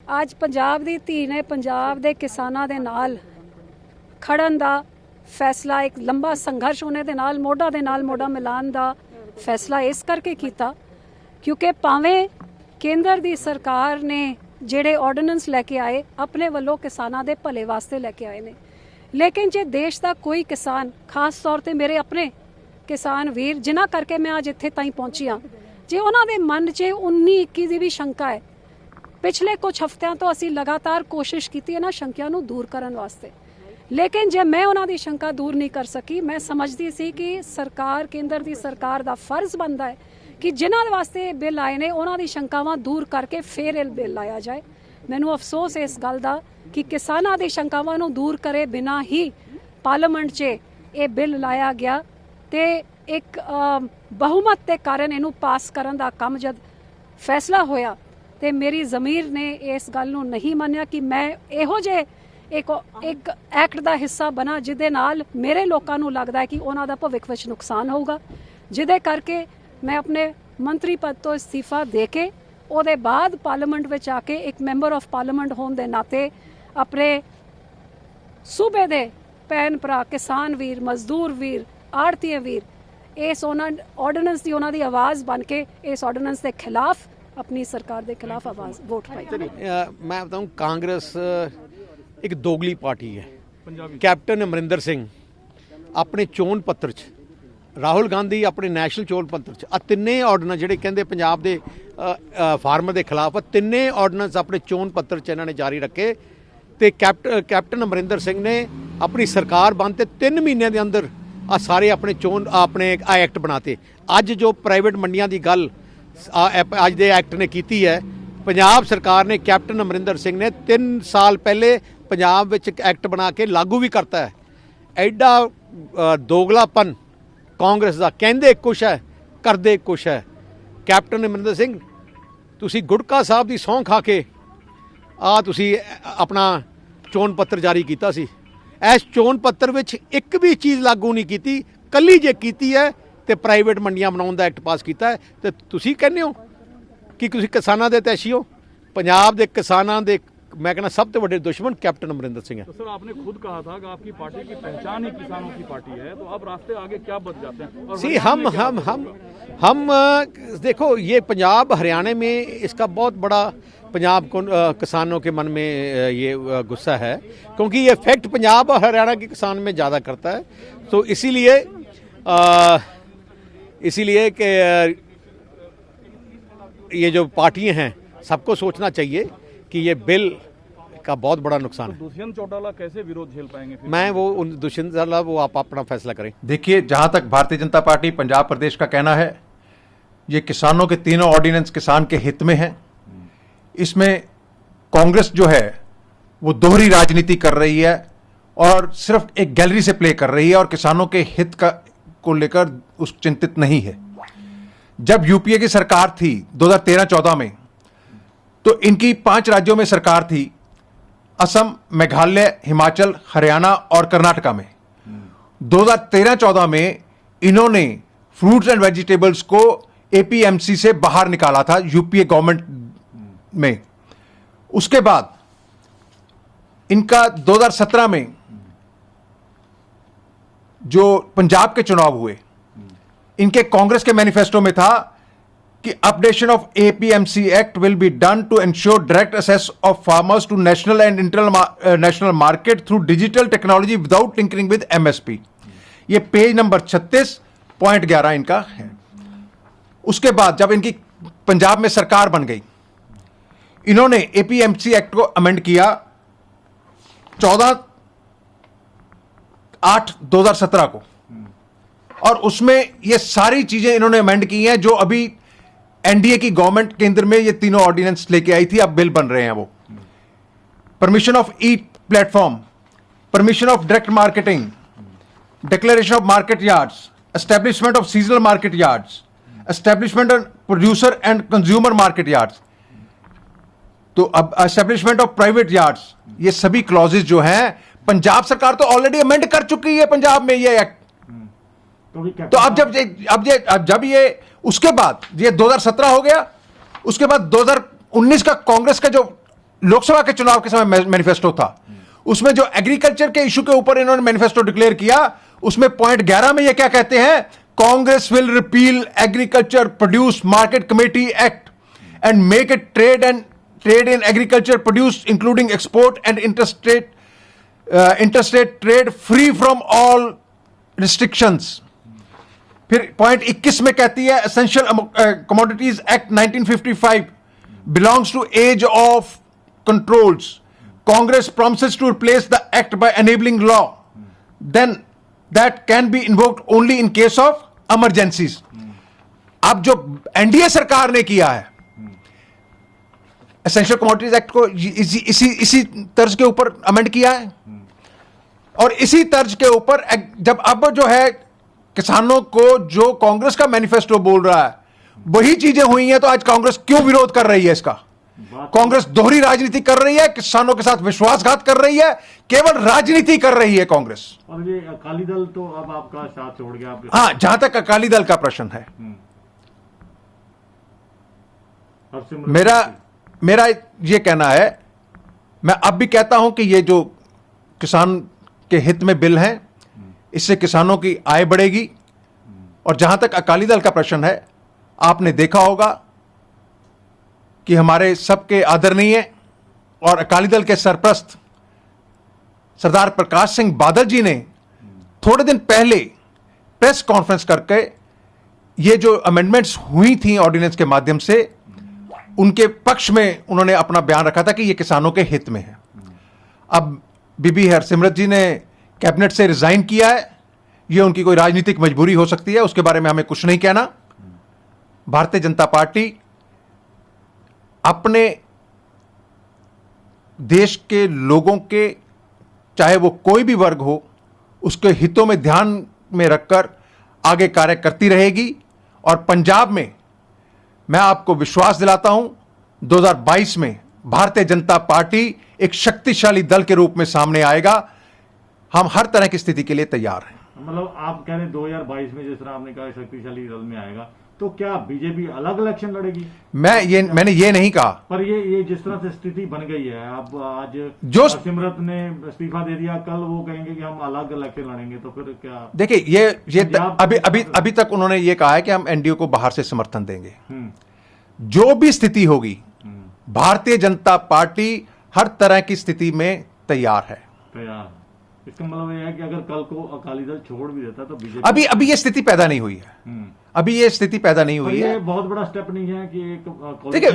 ਅੱਜ ਪੰਜਾਬ ਦੀ ਧੀ ਨੇ ਪੰਜਾਬ ਦੇ ਕਿਸਾਨਾਂ ਦੇ ਨਾਲ ਖੜਨ ਦਾ ਫੈਸਲਾ, ਇੱਕ ਲੰਬਾ ਸੰਘਰਸ਼ ਹੋਣੇ ਦੇ ਨਾਲ ਮੋਢਾ ਮਿਲਾਉਣ ਦਾ ਫੈਸਲਾ ਇਸ ਕਰਕੇ ਕੀਤਾ ਕਿਉਂਕਿ ਭਾਵੇਂ ਕੇਂਦਰ ਦੀ ਸਰਕਾਰ ਨੇ ਜਿਹੜੇ ਆਰਡੀਨੈਂਸ ਲੈ ਕੇ ਆਏ ਆਪਣੇ ਵੱਲੋਂ ਕਿਸਾਨਾਂ ਦੇ ਭਲੇ ਵਾਸਤੇ ਲੈ ਕੇ ਆਏ ਨੇ, ਲੇਕਿਨ ਜੇ ਦੇਸ਼ ਦਾ ਕੋਈ ਕਿਸਾਨ, ਖਾਸ ਤੌਰ ਤੇ ਮੇਰੇ ਆਪਣੇ ਕਿਸਾਨ ਵੀਰ ਜਿਨ੍ਹਾਂ ਕਰਕੇ ਮੈਂ ਅੱਜ ਇੱਥੇ ਤਾਈਂ ਪਹੁੰਚੀ ਹਾਂ, ਜੇ ਉਹਨਾਂ ਦੇ ਮਨ 'ਚ 19-21 ਦੀ ਵੀ ਸ਼ੰਕਾ ਹੈ, ਪਿਛਲੇ ਕੁਝ ਹਫ਼ਤਿਆਂ ਤੋਂ ਅਸੀਂ ਲਗਾਤਾਰ ਕੋਸ਼ਿਸ਼ ਕੀਤੀ ਇਹਨਾਂ ਸ਼ੰਕਿਆਂ ਨੂੰ ਦੂਰ ਕਰਨ ਵਾਸਤੇ, ਲੇਕਿਨ ਜੇ ਮੈਂ ਉਹਨਾਂ ਦੀ ਸ਼ੰਕਾ ਦੂਰ ਨਹੀਂ ਕਰ ਸਕੀ, ਮੈਂ ਸਮਝਦੀ ਸੀ ਕਿ ਸਰਕਾਰ, ਕੇਂਦਰ ਦੀ ਸਰਕਾਰ ਦਾ ਫਰਜ਼ ਬਣਦਾ ਹੈ ਕਿ ਜਿਨ੍ਹਾਂ ਦੇ ਵਾਸਤੇ ਇਹ ਬਿੱਲ ਆਏ ਨੇ ਉਹਨਾਂ ਦੀ ਸ਼ੰਕਾਵਾਂ ਦੂਰ ਕਰਕੇ ਫਿਰ ਇਹ ਬਿੱਲ ਲਾਇਆ ਜਾਏ। ਮੈਨੂੰ ਅਫਸੋਸ ਇਸ ਗੱਲ ਦਾ ਕਿ ਕਿਸਾਨਾਂ ਦੀ ਸ਼ੰਕਾਵਾਂ ਨੂੰ ਦੂਰ ਕਰੇ ਬਿਨਾਂ ਹੀ ਪਾਰਲੀਮੈਂਟ 'ਚ ਇਹ ਬਿੱਲ ਲਾਇਆ ਗਿਆ ਤੇ ਇੱਕ ਬਹੁਮਤ ਦੇ ਕਾਰਨ ਇਹਨੂੰ ਪਾਸ ਕਰਨ ਦਾ ਕੰਮ ਜਦ ਫੈਸਲਾ ਹੋਇਆ ਤੇ ਮੇਰੀ ਜ਼ਮੀਰ ਨੇ ਇਸ ਗੱਲ ਨੂੰ ਨਹੀਂ ਮੰਨਿਆ ਕਿ ਮੈਂ ਇਹੋ ਜਿਹੇ ਇੱਕ ਐਕਟ ਦਾ ਹਿੱਸਾ ਬਣਾ ਜਿਹਦੇ ਨਾਲ ਮੇਰੇ ਲੋਕਾਂ ਨੂੰ ਲੱਗਦਾ ਹੈ ਕਿ ਉਹਨਾਂ ਦਾ ਭਵਿੱਖ ਵਿੱਚ ਨੁਕਸਾਨ ਹੋਊਗਾ, ਜਿਹਦੇ ਕਰਕੇ ਮੈਂ ਆਪਣੇ ਮੰਤਰੀ ਪਦ ਤੋਂ ਅਸਤੀਫਾ ਦੇ ਕੇ ਉਹਦੇ ਬਾਅਦ ਪਾਰਲੀਮੈਂਟ ਵਿੱਚ ਆ ਕੇ ਇੱਕ ਮੈਂਬਰ ਆਫ ਪਾਰਲੀਮੈਂਟ ਹੋਣ ਦੇ ਨਾਤੇ ਆਪਣੇ ਸੂਬੇ ਦੇ ਭੈਣ ਭਰਾ, ਕਿਸਾਨ ਵੀਰ, ਮਜ਼ਦੂਰ ਵੀਰ, ਆੜਤੀਏ ਵੀਰ, ਇਸ ਉਹਨਾਂ ਆਰਡੀਨੈਂਸ ਦੀ ਉਹਨਾਂ ਦੀ ਆਵਾਜ਼ ਬਣ ਕੇ ਇਸ ਆਰਡੀਨੈंस के खिलाफ, अपनी सरकार के खिलाफ आवाज वोट पाई। मैं बताऊं, कांग्रेस एक दोगली पार्टी है। कैप्टन अमरिंदर सिंह अपने चोन पत्र च, राहुल गांधी अपने नैशनल चोन पत्र च, आ तिन्ने आर्डीनेंस जिहड़े कहंदे पंजाब दे फार्मर के खिलाफ, तिन्ने आर्डीनेंस अपने चोन पत्र च इन्हां ने जारी रखे ते कैप्टन अमरिंदर सिंह ने अपनी सरकार बनते 3 महीनों के अंदर आ सारे अपने चोन अपने एक्ट बनाते। अज जो प्राइवेट मंडियां की गल अज दे एक्ट ने की है, पंजाब सरकार ने, कैप्टन अमरिंदर सिंह ने 3 साल पहले पंजाब विच एक्ट बना के लागू भी करता है। एडा दोगलापन कांग्रेस का, कहंदे कुछ है करदे कुछ है। कैप्टन अमरिंदर सिंह, तुसी गुड़का साहब की सौं खा के तुसी अपना चोन पत्र जारी किया सी, इस चोन पत्र विच एक भी चीज़ लागू नहीं की, कली जे की है तो प्राइवेट मंडियां बनाने का एक्ट पास किया है। तो तुसी कहने हो कि तुसी किसानां दे तैशी हो। पंजाब दे किसानां दे मैं कहना सब तो बड़े दुश्मन कैप्टन अमरिंदर सिंह है। तो सर, आपने खुद कहा था कि आपकी पार्टी की पहचान ही किसानों की पार्टी है, तो अब रास्ते आगे क्या बच जाते हैं? और सी हम देखो, ये पंजाब हरियाणा में इसका बहुत बड़ा पंजाब को किसानों के मन में ये गुस्सा है, क्योंकि ये इफेक्ट पंजाब और हरियाणा के किसान में ज़्यादा करता है। तो इसीलिए कि ये जो पार्टियां हैं, सबको सोचना चाहिए कि ये बिल का बहुत बड़ा नुकसान है। दुष्यंत चौटाला कैसे विरोध झेल पाएंगे फिर? मैं वो दुष्यंत चौटाला, वो आप अपना फैसला करें। देखिए, जहां तक भारतीय जनता पार्टी पंजाब प्रदेश का कहना है, ये किसानों के तीनों ऑर्डिनेंस किसान के हित में है। इसमें कांग्रेस जो है वो दोहरी राजनीति कर रही है और सिर्फ एक गैलरी से प्ले कर रही है और किसानों के हित को लेकर उस चिंतित नहीं है। जब यूपीए की सरकार थी 2013-14 में, तो इनकी 5 राज्यों में सरकार थी, असम, मेघालय, हिमाचल, हरियाणा और कर्नाटका में। 2013-14 में इन्होंने फ्रूट्स एंड वेजिटेबल्स को एपीएमसी से बाहर निकाला था यूपीए गवर्नमेंट में। उसके बाद इनका 2017 में जो पंजाब के चुनाव हुए, इनके कांग्रेस के मैनिफेस्टो में था कि updation of APMC act will be done to ensure direct access of farmers to national and international market through digital technology without tinkering with MSP. ये पेज नंबर 36.11 इनका है। उसके बाद जब इनकी पंजाब में सरकार बन गई, इन्होंने एपीएमसी एक्ट को अमेंड किया 14/8/2017 को, और उसमें ये सारी चीजें इन्होंने अमेंड की हैं जो अभी एनडीए की गवर्नमेंट केंद्र में ये तीनों ऑर्डिनेंस लेके आई थी, अब बिल बन रहे हैं वो। Permission of E platform, permission of direct marketing, declaration of market yards, establishment of seasonal market yards, establishment of producer and consumer market yards, तो अब एस्टेब्लिशमेंट ऑफ प्राइवेट यार्ड्स, ये सभी क्लॉजेज जो हैं पंजाब सरकार तो ऑलरेडी अमेंड कर चुकी है पंजाब में ये एक्ट। तो अब जब ये उसके बाद ये 2017 हो गया, उसके बाद 2019 का कांग्रेस का जो लोकसभा के चुनाव के समय मैनिफेस्टो था, उसमें जो एग्रीकल्चर के इशू के ऊपर इन्होंने मैनिफेस्टो डिक्लेयर किया, उसमें पॉइंट 11 में ये क्या कहते हैं, Congress will repeal agriculture produce market committee act and make it trade in agriculture produce including export and interstate trade free from all restrictions. फिर पॉइंट 21 में कहती है essential commodities act 1955 belongs to age of controls, Congress promises to replace the act by enabling law, then that can be invoked only in case of emergencies. अब जो NDA सरकार ने किया है, एसेंशियल कमोडिटीज एक्ट को इसी तर्ज के ऊपर अमेंड किया है, और इसी तर्ज के ऊपर जब अब जो है किसानों को जो कांग्रेस का मैनिफेस्टो बोल रहा है वही चीजें हुई हैं, तो आज कांग्रेस क्यों विरोध कर रही है इसका? कांग्रेस दोहरी राजनीति कर रही है, किसानों के साथ विश्वासघात कर रही है, केवल राजनीति कर रही है कांग्रेस। और ये अकाली दल तो अब आपका साथ छोड़ गया आपके। हाँ, जहां तक अकाली दल का प्रश्न है, मेरा ये कहना है, मैं अब भी कहता हूं कि ये जो किसान के हित में बिल हैं, इससे किसानों की आय बढ़ेगी। और जहां तक अकाली दल का प्रश्न है, आपने देखा होगा कि हमारे सबके आदरणीय और अकाली दल के सरप्रस्त सरदार प्रकाश सिंह बादल जी ने थोड़े दिन पहले प्रेस कॉन्फ्रेंस करके ये जो अमेंडमेंट्स हुई थी ऑर्डिनेंस के माध्यम से, उनके पक्ष में उन्होंने अपना बयान रखा था कि ये किसानों के हित में है। अब बीबी हरसिमरत जी ने कैबिनेट से रिजाइन किया है, ये उनकी कोई राजनीतिक मजबूरी हो सकती है, उसके बारे में हमें कुछ नहीं कहना। भारतीय जनता पार्टी अपने देश के लोगों के, चाहे वो कोई भी वर्ग हो, उसके हितों में ध्यान में रखकर आगे कार्य करती रहेगी। और पंजाब में मैं आपको विश्वास दिलाता हूं, 2022 में भारतीय जनता पार्टी एक शक्तिशाली दल के रूप में सामने आएगा। हम हर तरह की स्थिति के लिए तैयार हैं। मतलब आप कह रहे हैं 2022 में जिस तरह आपने कहा शक्तिशाली दल में आएगा, तो क्या बीजेपी अलग इलेक्शन लड़ेगी? मैंने ये नहीं कहा, पर ये जिस तरह से स्थिति बन गई है, अब आज जो सिमरत ने इस्तीफा दे दिया, कल वो कहेंगे कि हम अलग इलेक्शन लड़ेंगे, तो फिर क्या? देखिए, ये अभी तक उन्होंने ये कहा है कि हम एनडीए को बाहर से समर्थन देंगे। जो भी स्थिति होगी, भारतीय जनता पार्टी हर तरह की स्थिति में तैयार है। इसका मतलब ये है कि अगर कल को अकाली दल छोड़ भी देता तो बीजेपी अभी ये स्थिति पैदा नहीं हुई है। अभी ये स्थिति पैदा नहीं हुई है। ये बहुत बड़ा स्टेप नहीं है कि एक देखिए,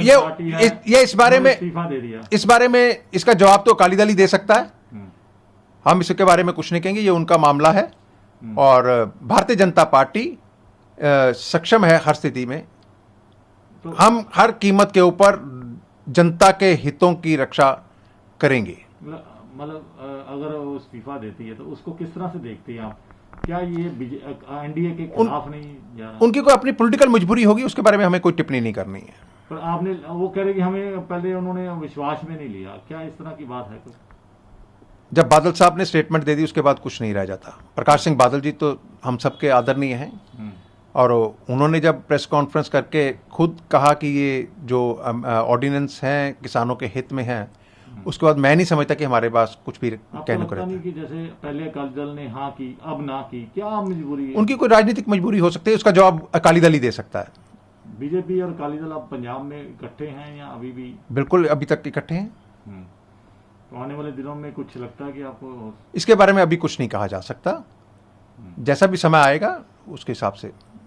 ये इस बारे में इस्तीफा दे दिया। इस बारे में इसका जवाब तो अकाली दल ही दे सकता है। हम इसके बारे में कुछ नहीं कहेंगे, ये उनका मामला है। और भारतीय जनता पार्टी सक्षम है हर स्थिति में। तो हम हर कीमत के ऊपर जनता के हितों की रक्षा करेंगे। मतलब अगर वो इस्तीफा देती है तो उसको किस तरह से देखते हैं आप? क्या ये एनडीए के खिलाफ नहीं जा रहा? उनकी कोई अपनी पॉलिटिकल मजबूरी होगी, उसके बारे में हमें कोई टिप्पणी नहीं करनी है। पर आपने वो कह रहे कि हमें पहले उन्होंने विश्वास में नहीं लिया, क्या इस तरह की बात है कुछ? जब बादल साहब ने स्टेटमेंट दे दी, उसके बाद कुछ नहीं रह जाता। प्रकाश सिंह बादल जी तो हम सबके आदरणीय हैं, और उन्होंने जब प्रेस कॉन्फ्रेंस करके खुद कहा कि ये जो ऑर्डिनेंस हैं किसानों के हित में हैं, उसके बाद मैं नहीं समझता कि हमारे पास कुछ भी कहने को रहता है। कि जैसे पहले अकाली दल ने हाँ की, अब ना की, क्या मजबूरी है? उनकी कोई राजनीतिक मजबूरी हो सकती है, उसका जवाब अकाली दल ही दे सकता है। बीजेपी और अकाली दल अब पंजाब में इकट्ठे हैं या अभी भी? बिल्कुल, अभी तक इकट्ठे हैं। तो आने वाले दिनों में कुछ लगता है कि आपको? इसके बारे में अभी कुछ नहीं कहा जा सकता। जैसा भी समय आएगा उसके हिसाब से